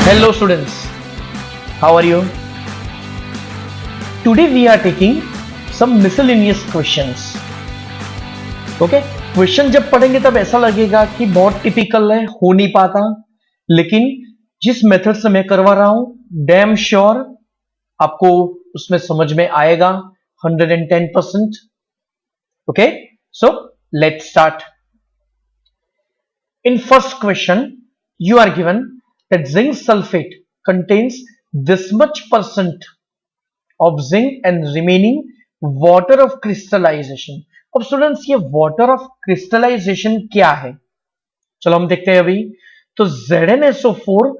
Hello students, how are you? Today we are taking some miscellaneous questions. Okay? Question जब पढ़ेंगे तब ऐसा लगेगा कि बहुत टिपिकल है, हो नहीं पाता, लेकिन जिस मेथड से मैं करवा रहा हूं डैम श्योर आपको उसमें समझ में आएगा 110%. Okay? So let's start. In first question, you are given that zinc sulfate contains this much percent of zinc and remaining water of crystallization. अब स्टूडेंट्स ये वाटर ऑफ क्रिस्टलाइजेशन क्या है? चलो हम देखते हैं अभी. तो ZnSO4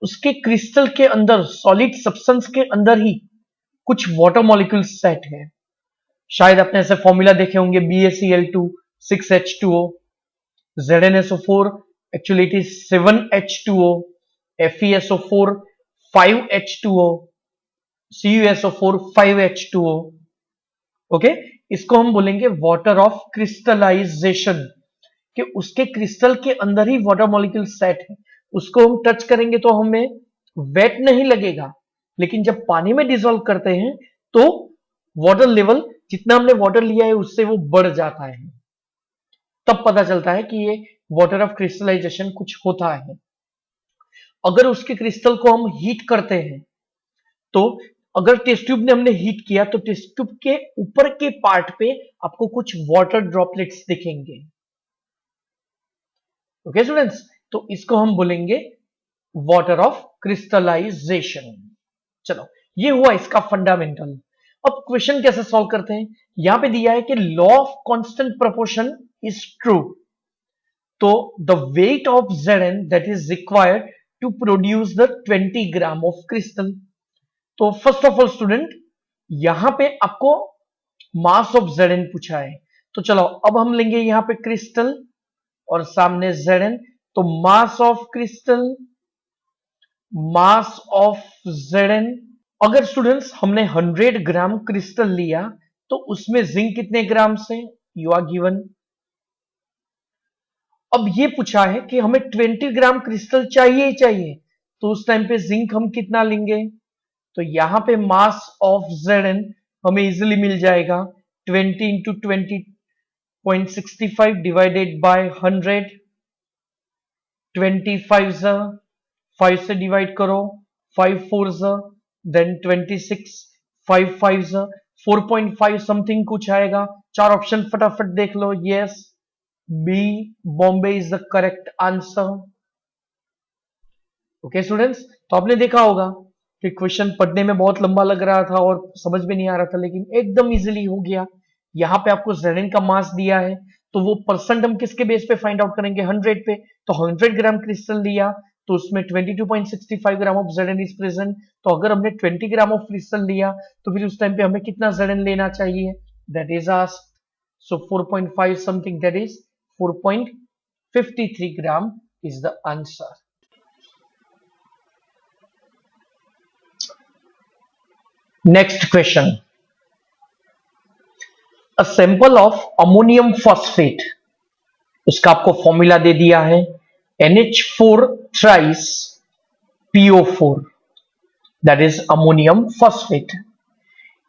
उसके क्रिस्टल के अंदर सॉलिड सब्सटेंस के अंदर ही कुछ वाटर मॉलिक्यूल सेट है. शायद आपने ऐसे फॉर्मूला देखे होंगे BaCl2 6H2O, ZnSO4 actually it is 7H2O, FeSO4 5H2O, CuSO4 5H2O. Okay, इसको हम बोलेंगे वाटर ऑफ क्रिस्टलाइजेशन, कि उसके क्रिस्टल के अंदर ही वाटर मॉलिक्यूल सेट है. उसको हम टच करेंगे तो हमें वेट नहीं लगेगा, लेकिन जब पानी में डिसॉल्व करते हैं तो वाटर लेवल जितना हमने वाटर लिया है उससे वो बढ़ जाता है. तब पता चलता है कि ये वाटर ऑफ क्रिस्टलाइजेशन कुछ होता है. अगर उसके क्रिस्टल को हम हीट करते हैं तो अगर टेस्ट ट्यूब ने हमने हीट किया तो टेस्ट ट्यूब के ऊपर के पार्ट पे आपको कुछ वाटर ड्रॉपलेट्स दिखेंगे. ओके स्टूडेंट्स, तो इसको हम बोलेंगे वाटर ऑफ क्रिस्टलाइजेशन. चलो, ये हुआ इसका फंडामेंटल. अब क्वेश्चन कैसे सॉल्व करते हैं? यहां पे दिया है कि law of constant proportion is true, तो the weight of Zn that is required to produce the 20 gram of crystal. तो फर्स्ट ऑफ ऑल स्टूडेंट, यहां पे आपको मास ऑफ Zn पूछा है, तो चलो अब हम लेंगे यहां पे क्रिस्टल और सामने Zn. तो mass of crystal, mass of Zn. अगर स्टूडेंट्स हमने 100 ग्राम क्रिस्टल लिया तो उसमें जिंक कितने ग्राम से, यू आर गिवन. अब ये पूछा है कि हमें 20 ग्राम क्रिस्टल चाहिए ही चाहिए, तो उस टाइम पे जिंक हम कितना लेंगे? तो यहां पे मास ऑफ Zn हमें इजीली मिल जाएगा 20 इंटू 20.65 डिवाइडेड बाय 100. 25 5 से डिवाइड करो, 5 4 देन 26, 5 5 4.5 समथिंग कुछ आएगा. चार ऑप्शन फटाफट देख लो. Yes, B Bombay is the correct answer. Okay students, तो आपने देखा होगा कि क्वेश्चन पढ़ने में बहुत लंबा लग रहा था और समझ में नहीं आ रहा था, लेकिन एकदम इजीली हो गया. यहां पे आपको Zn का मास दिया है, तो वो परसेंट हम किसके बेस पे फाइंड आउट करेंगे? 100 पे. तो 100 ग्राम क्रिस्टल लिया तो उसमें 22.65 gram of Zn is present. तो अगर हमने 20 ग्राम ऑफ क्रिस्टल लिया तो फिर उस टाइम पे हमें कितना Zn लेना चाहिए? That is asked. So 4.5 something, that is 4.53 gram is the answer. Next question. A sample of ammonium phosphate, उसका आपको फॉर्मूला दे दिया है NH4 thrice PO4, that is ammonium phosphate.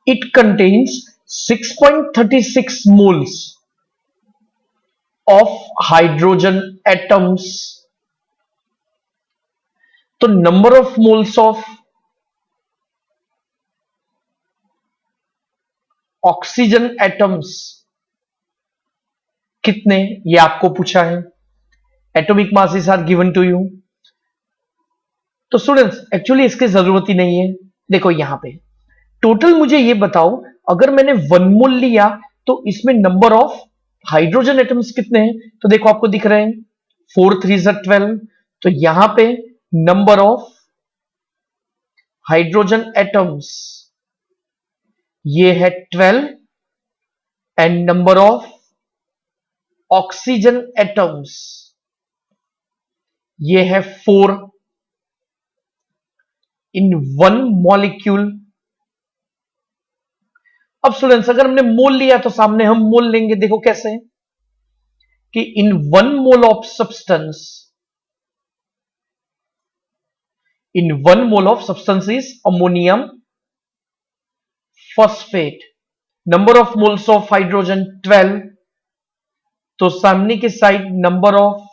It contains 6.36 moles of hydrogen atoms. तो number of moles of oxygen atoms कितने, ये आपको पूछा है. Atomic mass is are given to you. तो स्टूडेंट्स एक्चुअली इसकी जरूरत ही नहीं है. देखो यहां पे टोटल मुझे ये बताओ, अगर मैंने 1 मोल लिया तो इसमें नंबर ऑफ हाइड्रोजन एटम्स कितने हैं? तो देखो आपको दिख रहे हैं 4 3 12. तो यहां पे नंबर ऑफ हाइड्रोजन एटम्स ये है 12 and number of oxygen atoms ये है 4 इन 1 मॉलिक्यूल. अब स्टूडेंट्स अगर हमने मोल लिया तो सामने हम मोल लेंगे. देखो कैसे, कि इन 1 mole of substance in 1 mole of substance is ammonium phosphate. Number of moles of hydrogen 12. तो सामने के side number of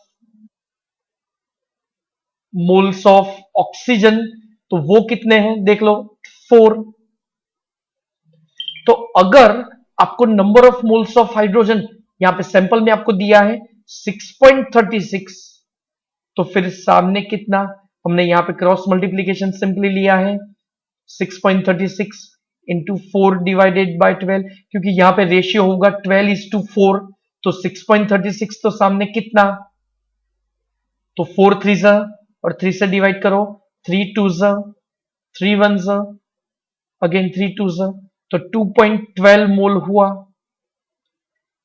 moles of oxygen, तो वो कितने हैं देख लो 4. तो अगर आपको number of moles of hydrogen यहां पे सैंपल में आपको दिया है 6.36, तो फिर सामने कितना, हमने यहां पे क्रॉस मल्टीप्लीकेशन सिंपली लिया है 6.36 इंटू 4 डिवाइडेड बाय 12, क्योंकि यहां पे रेशियो होगा 12:4, तो 6.36 तो सामने कितना, तो 4 3 और 3 से डिवाइड करो, 3 2 3 1 अगेन 3 2 तो 2.12 मोल हुआ.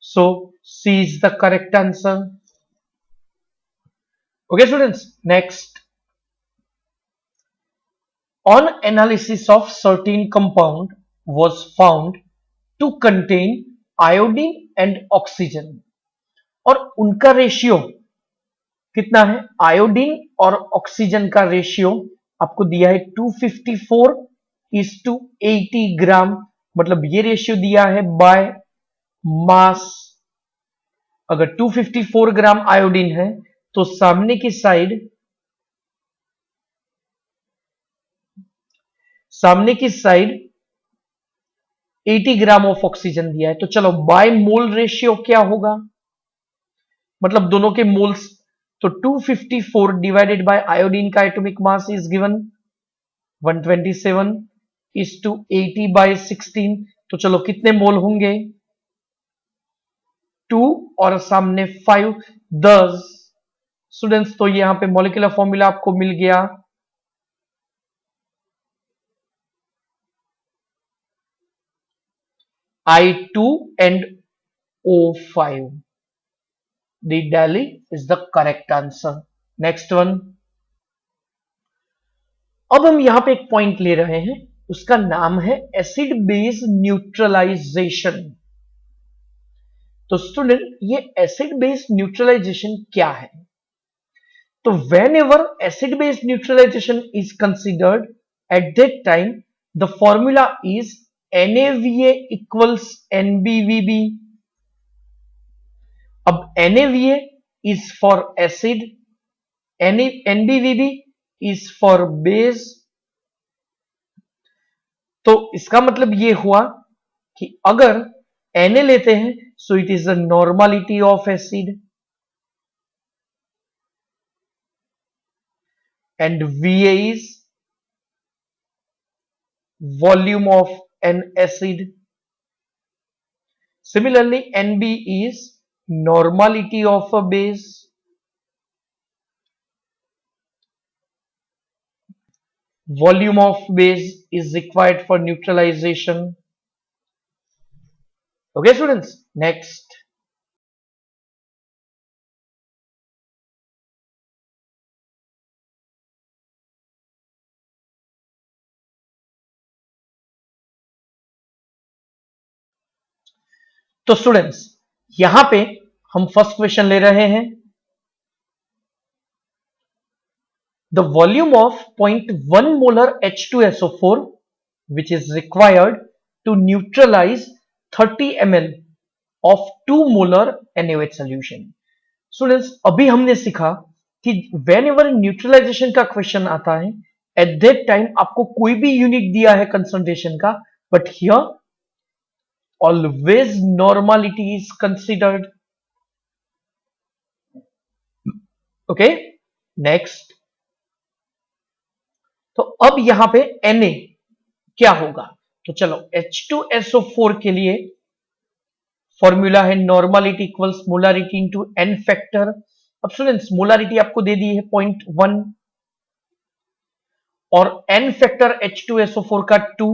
So C is the correct answer. Okay students, next. On analysis of certain compound was found to contain iodine and oxygen, और उनका रेशियो कितना है, आयोडीन और ऑक्सीजन का रेशियो आपको दिया है 254:80 ग्राम, मतलब ये रेशियो दिया है बाय मास. अगर 254 ग्राम आयोडीन है तो सामने की साइड 80 ग्राम ऑफ ऑक्सीजन दिया है. तो चलो बाय मोल रेशियो क्या होगा, मतलब दोनों के मोल्स, तो 254 डिवाइडेड बाय आयोडीन का एटॉमिक मास इज गिवन 127:80/16. तो चलो कितने मोल होंगे, 2 और सामने 5, 10. स्टूडेंट्स तो यहां पे मॉलिक्यूलर फॉर्मूला आपको मिल गया I2NO5. The Delhi is the correct answer. Next one. अब हम यहां पे एक पॉइंट ले रहे हैं, उसका नाम है एसिड बेस न्यूट्रलाइजेशन. तो स्टूडेंट ये एसिड बेस न्यूट्रलाइजेशन क्या है, तो whenever acid base neutralisation is considered, at that time the formula is NaVa equals NbVb. अब NaVa is for acid, NbVb is for base. तो इसका मतलब ये हुआ कि अगर Na लेते हैं so it is the normality of acid and Va is volume of an acid. Similarly, Nb is normality of a base. Volume of base is required for neutralization. Okay, students. Next. तो students यहां पे हम first question ले रहे हैं. The volume of 0.1 molar H2SO4 which is required to neutralize 30 ml of 2 molar NaOH solution. Students अभी हमने सीखा कि वेन एवर न्यूट्रलाइजेशन का क्वेश्चन आता है, एट दैट टाइम आपको कोई भी यूनिट दिया है कंसंट्रेशन का, but here always normality is considered. Okay, next. तो अब यहां पे Na क्या होगा, तो चलो H2SO4 के लिए फॉर्मूला है normality equals molarity into N factor. अब स्टूडेंट्स मोलारिटी आपको दे दी है 0.1 और N फैक्टर H2SO4 का 2,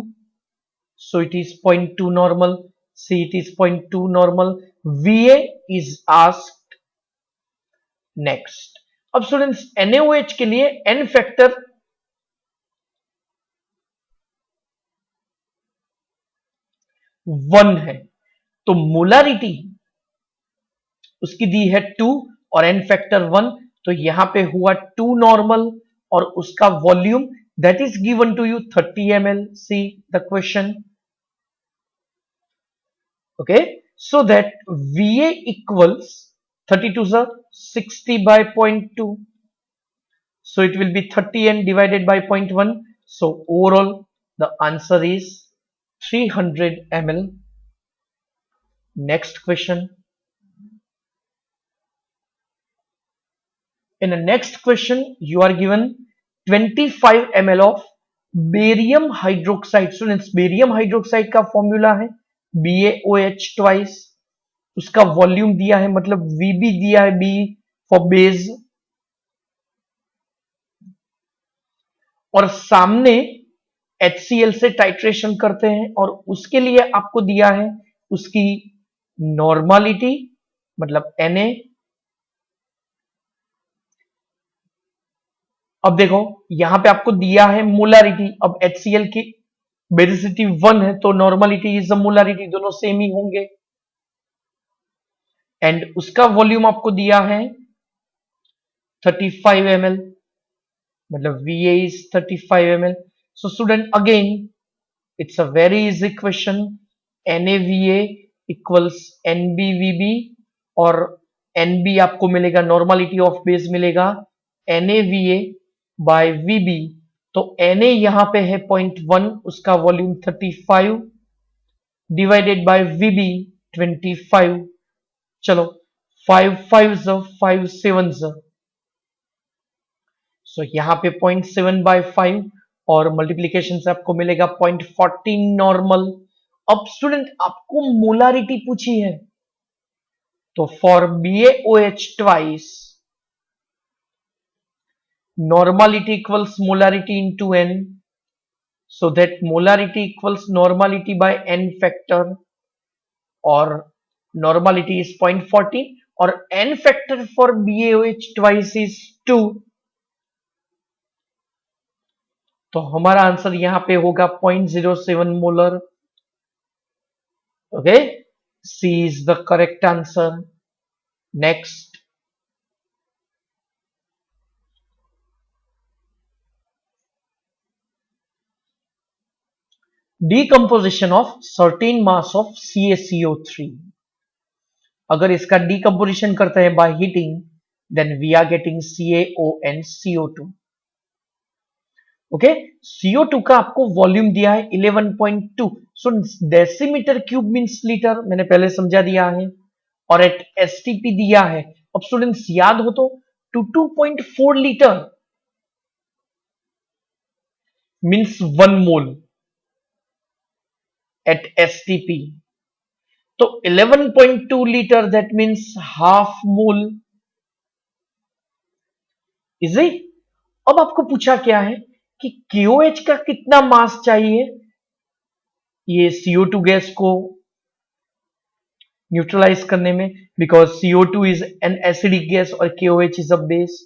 so it is 0.2 normal. See, it is 0.2 normal. Va is asked. Next. अब स्टूडेंट्स NaOH के लिए N फैक्टर 1 है, तो मोलारिटी उसकी दी है 2 और N फैक्टर 1, तो यहां पे हुआ 2 नॉर्मल. और उसका volume that is given to you 30 ml. See the question. Okay, so that Va equals 32 is 60 by 0.2, so it will be 30 and divided by 0.1, so overall the answer is 300 ml. Next question. In the next question you are given 25 ml of barium hydroxide. Students, barium hydroxide का formula है BaOH twice. उसका volume दिया है, मतलब Vb दिया है, B for base, और सामने HCl से टाइट्रेशन करते हैं और उसके लिए आपको दिया है उसकी नॉर्मालिटी, मतलब Na. अब देखो यहां पे आपको दिया है मोलारिटी. अब HCl की बेसिसिटी 1 है तो नॉर्मालिटी इज मोलारिटी, दोनों सेम ही होंगे. एंड उसका वॉल्यूम आपको दिया है 35 ml, मतलब Va is 35 ml. So student, again it's a very easy question. NaVa equals NbVb, और Nb आपको मिलेगा नॉर्मालिटी ऑफ बेस मिलेगा NaVa by Vb. तो Na यहां पे है 0.1, उसका वॉल्यूम 35 डिवाइडेड बाय Vb 25. चलो 5 5 5 7, सो यहां पे 0.7 by 5 और मल्टीप्लीकेशन से आपको मिलेगा 0.14 नॉर्मल. अब स्टूडेंट आपको मोलारिटी पूछी है, तो for BaOH twice normality equals molarity into N, so that molarity equals normality by N factor, or normality is 0.14 और N factor for BaOH twice is 2. तो हमारा आंसर यहां पे होगा 0.07 molar. Okay, C is the correct answer. Next. Decomposition of certain mass of CaCO3. अगर इसका decomposition करते हैं by heating, then we are getting CaO and CO2. Okay, CO2 का आपको वॉल्यूम दिया है 11.2. सो डेसीमीटर क्यूब मींस लीटर, मैंने पहले समझा दिया है, और एट STP दिया है. अब स्टूडेंट्स याद हो तो 2.4 litre means 1 mole at STP. तो 11.2 litre that means half mole. Easy. अब आपको पूछा क्या है कि KOH का कितना मास चाहिए ये CO2 गैस को न्यूट्रलाइज करने में, because CO2 is an acidic gas और KOH is a base.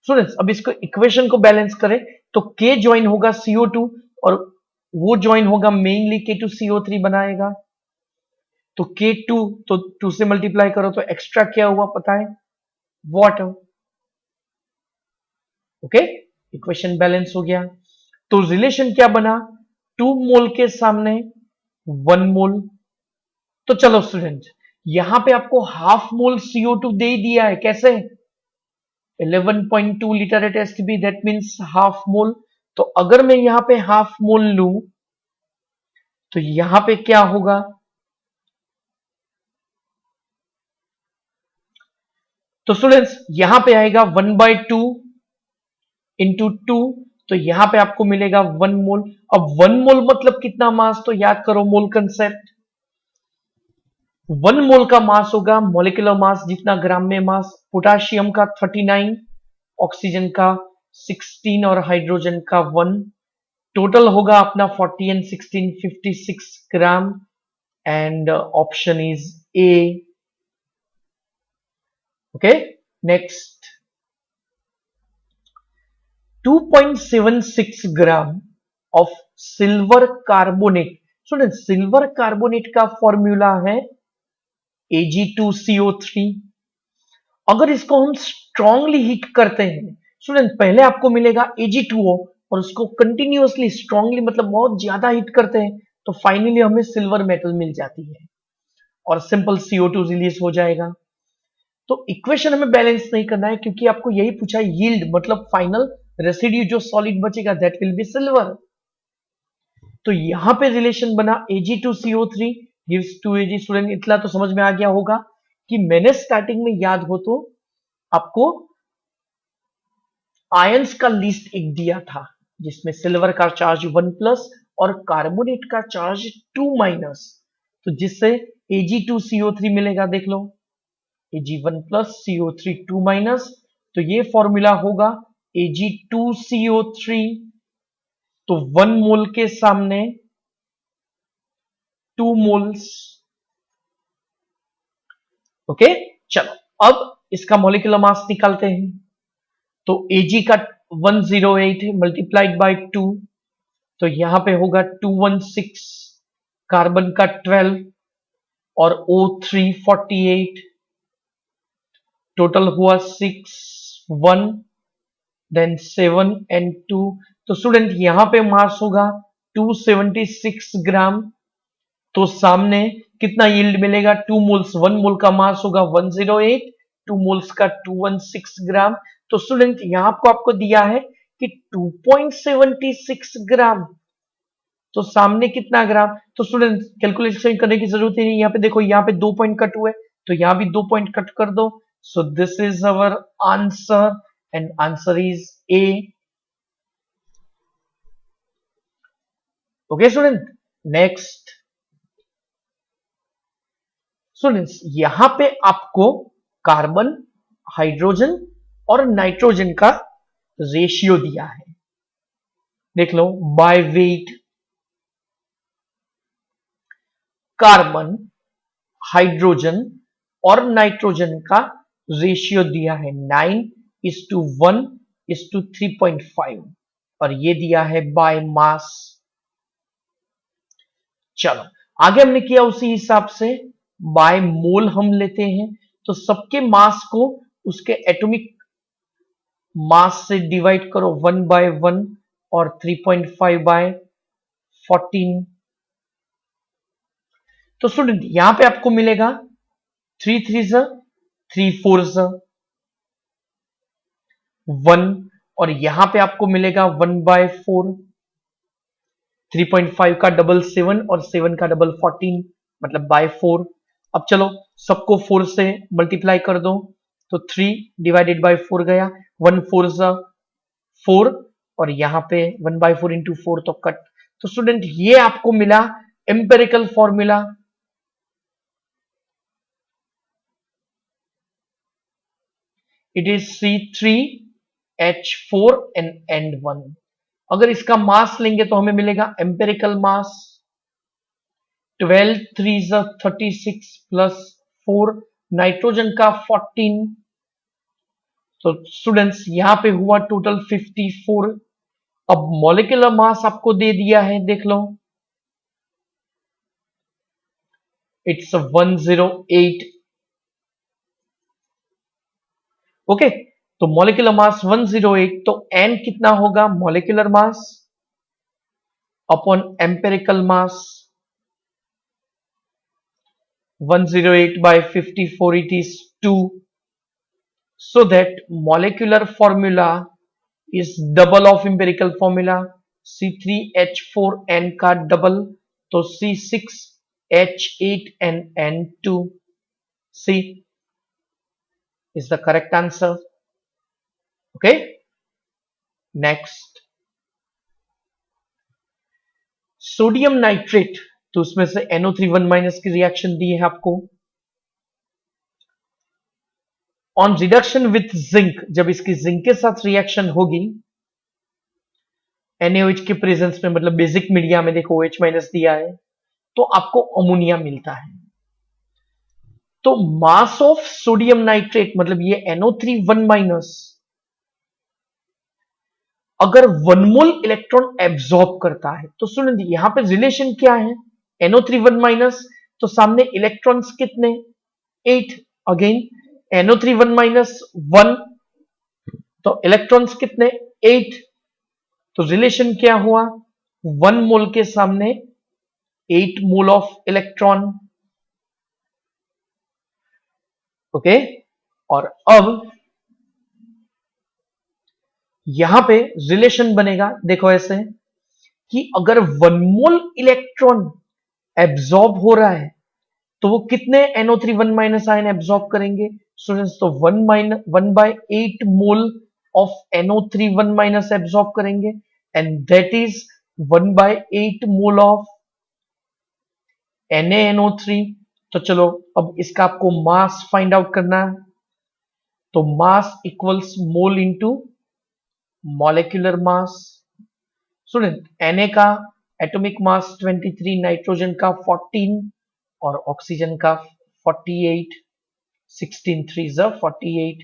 Students, अब इसको इक्वेशन को बैलेंस करें तो K ज्वाइन होगा CO2 और वो ज्वाइन होगा मेनली K2CO3 बनाएगा. तो K2 तो 2 से मल्टीप्लाई करो तो एक्स्ट्रा क्या हुआ पता है, वाटर. ओके, इक्वेशन बैलेंस हो गया. तो रिलेशन क्या बना, 2 मोल के सामने 1 मोल. तो चलो स्टूडेंट, यहां पे आपको हाफ मोल CO2 दे दिया है. कैसे, 11.2 litre at STP, that means half mole. तो अगर मैं यहां पे हाफ मोल लूं तो यहां पे क्या होगा, तो स्टूडेंट्स यहां पे आएगा 1/2 इंटू 2, तो यहां पे आपको मिलेगा 1 मोल. अब 1 मोल मतलब कितना मास, तो याद करो मोल कंसेप्ट. 1 मोल का मास होगा मॉलिक्यूलर मास जितना ग्राम में मास. पोटाशियम का 39, ऑक्सीजन का 16 और हाइड्रोजन का 1. टोटल होगा अपना 40 and 16 56 gram. And option is a. Okay, next. 2.76 gram of silver carbonate. Student, silver carbonate का फॉर्मूला है Ag2CO3. अगर इसको हम स्ट्रांगली हीट करते हैं, स्टूडेंट पहले आपको मिलेगा Ag2O और उसको कंटिन्यूअसली स्ट्रांगली मतलब बहुत ज्यादा हिट करते हैं तो फाइनली हमें सिल्वर मेटल मिल जाती है और सिंपल CO2 रिलीज हो जाएगा। तो इक्वेशन हमें बैलेंस नहीं करना है क्योंकि आपको यही पूछा है यील्ड मतलब फाइनल रेसिड्यू जो सॉलिड बचेगा दैट विल बी सिल्वर। तो यहां पे रिलेशन बना Ag2CO3 gives 2Ag। स्टूडेंट इतना तो समझ में आ गया होगा कि मैंने स्टार्टिंग में याद हो तो आपको आयंस का लिस्ट एक दिया था जिसमें सिल्वर का चार्ज 1+ और कार्बोनेट का चार्ज 2-, तो जिससे Ag2CO3 मिलेगा। देख लो Ag1+ CO3 2-, तो ये फॉर्मूला होगा Ag2CO3, तो 1 मोल के सामने 2 मोल्स। ओके चलो अब इसका मॉलिक्यूलर मास निकालते हैं। तो Ag का 108 है मल्टीप्लाइड बाय 2, तो यहां पे होगा 216, कार्बन का 12 और O3 48, टोटल हुआ 6 1 देन 7 एंड 2। तो स्टूडेंट यहां पे मास होगा 276 ग्राम। तो सामने कितना यील्ड मिलेगा 2 मोल्स, 1 मोल का मास होगा 108, 2 मोल्स का 216 ग्राम। तो स्टूडेंट यहां पर आपको दिया है कि 2.76 ग्राम, तो सामने कितना ग्राम। तो स्टूडेंट कैलकुलेशन करने की जरूरत ही नहीं, यहां पे देखो यहां पे 2 पॉइंट कट हुए तो यहां भी 2 पॉइंट कट कर दो। So this is our answer and answer is a. Okay student next. Students यहां पे आपको कार्बन, हाइड्रोजन और नाइट्रोजन का रेशियो दिया है। देख लो बाय वेट कार्बन, हाइड्रोजन और नाइट्रोजन का रेशियो दिया है 9:1:3.5 और ये दिया है बाय मास। चलो आगे हमने किया उसी हिसाब से बाय मोल हम लेते हैं, तो सबके मास को उसके एटॉमिक मास से डिवाइड करो 1/1 और 3.5/14। तो स्टूडेंट यहां पे आपको मिलेगा 3 3 3 4 1 और यहां पे आपको मिलेगा 1/4, 3.5 का डबल 7 और 7 का डबल 14 मतलब बाय 4। अब चलो सबको 4 से मल्टीप्लाई कर दो तो 3 डिवाइडेड बाय 4 गया, 1 4 4 और यहां पे 1/4 इंटू 4 तो कट। तो स्टूडेंट ये आपको मिला empirical formula. It is C3H4N1। अगर इसका मास लेंगे तो हमें मिलेगा एम्पेरिकल मास 12 3 36 प्लस 4, नाइट्रोजन का 14। तो स्टूडेंट्स यहां पे हुआ टोटल 54। अब मॉलिक्यूलर मास आपको दे दिया है, देख लो इट्स 108। ओके तो मॉलिक्यूलर मास 108, तो n कितना होगा molecular mass upon empirical mass 108 by 54 it is 2, so that molecular formula is double of empirical formula C3H4N का डबल तो C6H8NN2। C is the correct answer. Okay next sodium nitrate, तो उसमें से NO3 की reaction दी है आपको। On reduction with zinc, जब इसकी जिंक के साथ रिएक्शन होगी NaOH के प्रेजेंस में मतलब बेसिक मीडिया में देखो OH- दिया है तो आपको अमोनिया मिलता है। तो मास ऑफ सोडियम नाइट्रेट मतलब ये NO3 अगर 1 मोल इलेक्ट्रॉन एब्सॉर्ब करता है तो स्टूडेंट यहां पे रिलेशन क्या है NO3 तो सामने इलेक्ट्रॉन्स कितने 8, अगेन NO3 1 तो इलेक्ट्रॉन्स कितने 8, तो रिलेशन क्या हुआ 1 मोल के सामने 8 मोल ऑफ इलेक्ट्रॉन। ओके, और अब यहां पे रिलेशन बनेगा, देखो ऐसे कि अगर 1 मोल इलेक्ट्रॉन एब्जॉर्ब हो रहा है तो वो कितने NO3 1 माइनस आयन एब्जॉर्ब करेंगे स्टूडेंट्स, तो 1/8 mole of NO3 1 minus absorb करेंगे, and that is 1/8 mole of NaNO3। तो चलो अब इसका आपको मास फाइंड आउट करना है, तो mass equals mole into molecular mass. Student Na का एटॉमिक मास 23, नाइट्रोजन का 14 और ऑक्सीजन का 48, 16 3 48,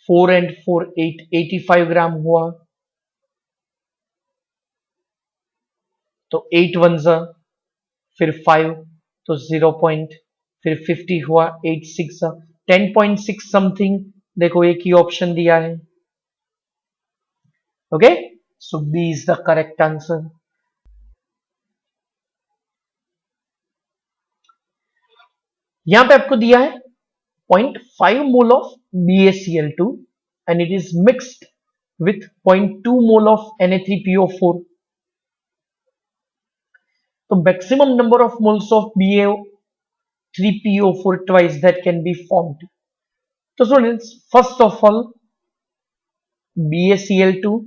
4 and 4 8, 85 ग्राम हुआ, तो 8 1 फिर 5 तो 0 पॉइंट, फिर 50 हुआ, 8 6 10.6 समथिंग, देखो एक ही ऑप्शन दिया है। Okay, so B is the correct answer. यहां पे आपको दिया है 0.5 mole of BaCl2 and it is mixed with 0.2 mole of Na3PO4. So maximum number of moles of Ba3PO4 twice that can be formed. तो students first of all BaCl2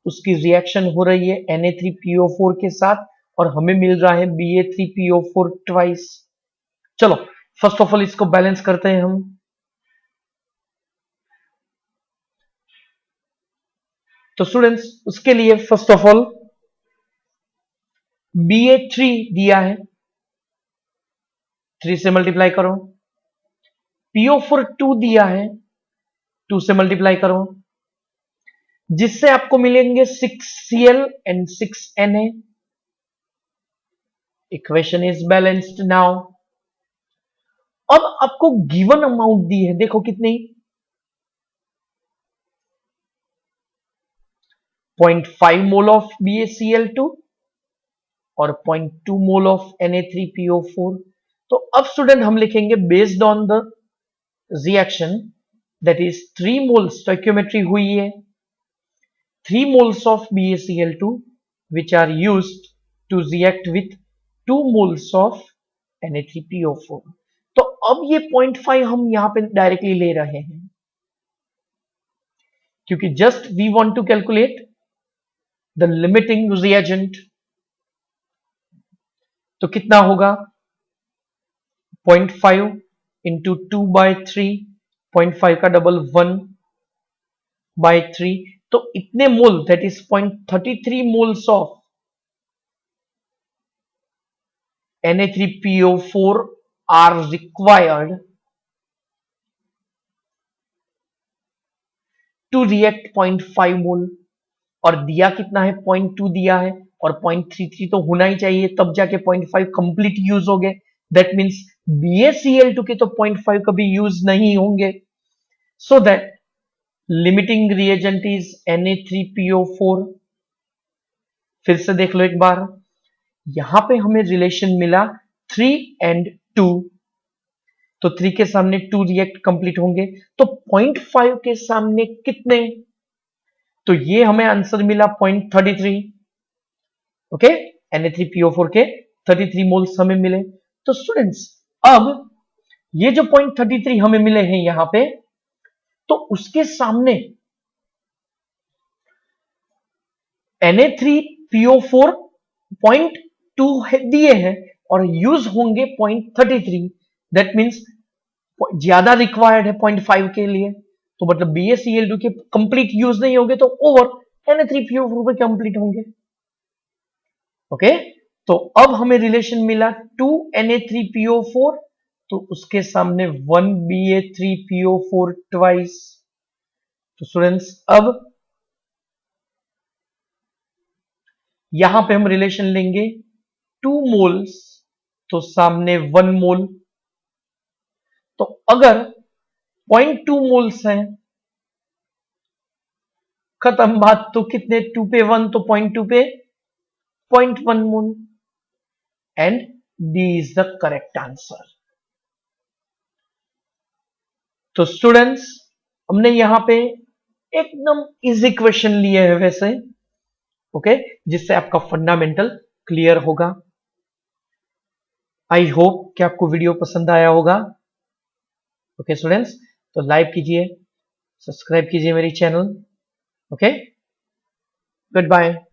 उसकी reaction हो रही है Na3PO4 के साथ और हमें मिल रहा है Ba3PO4 ट्वाइस। चलो फर्स्ट ऑफ ऑल इसको बैलेंस करते हैं हम। तो स्टूडेंट्स उसके लिए फर्स्ट ऑफ ऑल Ba3 दिया है, 3 से मल्टीप्लाई करो, PO4 2 दिया है, 2 से मल्टीप्लाई करो, जिससे आपको मिलेंगे 6Cl and 6Na। Equation is balanced now. अब आपको गिवन अमाउंट दी है, देखो कितनी 0.5 मोल ऑफ BaCl2 और 0.2 मोल ऑफ Na3PO4। तो अब स्टूडेंट हम लिखेंगे based on the reaction that is 3 moles stoichiometry हुई है, 3 moles of BaCl2 which are used to react with 2 moles of Na3PO4। तो अब ये 0.5 हम यहां पे डायरेक्टली ले रहे हैं क्योंकि just we want to calculate the limiting reagent. तो कितना होगा 0.5 इंटू 2/3, 0.5 का डबल 1/3, तो इतने mole that is 0.33 moles of Na3PO4 are required to react 0.5 mole, और दिया कितना है 0.2 दिया है और 0.33 तो होना ही चाहिए, तब जाके 0.5 कंप्लीट यूज हो गए। दैट मींस BaCl2 के तो 0.5 कभी यूज नहीं होंगे, so that limiting reagent is Na3PO4। फिर से देख लो एक बार, यहां पे हमें रिलेशन मिला 3 and 2, तो 3 के सामने 2 रिएक्ट कंप्लीट होंगे, तो 0.5 के सामने कितने, तो ये हमें आंसर मिला 0.33। ओके, Na3PO4 के 33 मोल्स हमें मिले। तो स्टूडेंट्स अब ये जो 0.33 हमें मिले हैं यहां पे, तो उसके सामने Na3PO4 0.2 दिए हैं और यूज होंगे 0.33, दैट मींस ज्यादा रिक्वायर्ड है 0.5 के लिए, तो मतलब BaCl2 के कंप्लीट यूज नहीं होंगे, तो ओवर Na3PO4 पे कंप्लीट होंगे। ओके, तो अब हमें रिलेशन मिला 2 Na3PO4, तो उसके सामने 1 Ba3PO4 ट्वाइस। तो स्टूडेंट्स अब यहां पे हम रिलेशन लेंगे 2 मोल्स, तो सामने 1 मोल। तो अगर 0.2 मोल्स है। खत्म बात। तो कितने 2 पे 1 तो 0.2 पे 0.1 mole and D is the correct answer. तो स्टूडेंट्स हमने यहां पे एकदम इजी क्वेश्चन लिए हैं वैसे, ओके, जिससे आपका फंडामेंटल क्लियर होगा। आई होप कि आपको वीडियो पसंद आया होगा। ओके स्टूडेंट्स, तो लाइक कीजिए, सब्सक्राइब कीजिए मेरी चैनल। Okay, good bye.